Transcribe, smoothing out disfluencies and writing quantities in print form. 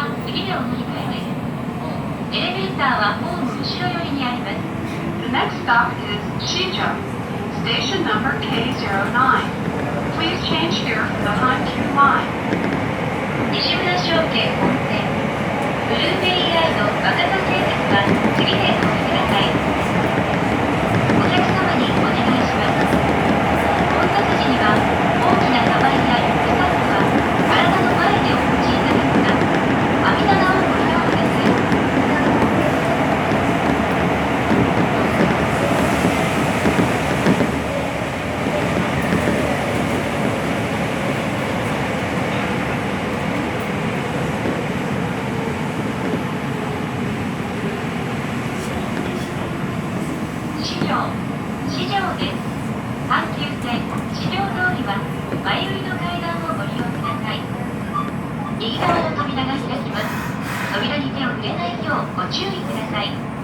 は次でお乗り換えです。エレベーターはホーム後ろ寄りにあります。The next stop is Chijo, station number K09. Please change here for the Hankyu line. 西村証券本線ブルーベリーライド若田製鉄は次でお降りください。お客様にお願いします。混雑時には大きなカバンやリュックサックは体の前でお持ちいただくか網棚をご利用ください。四条です。阪急線四条通りは前売りの階段をご利用ください。右側の扉が開きます。扉に手を触れないようご注意ください。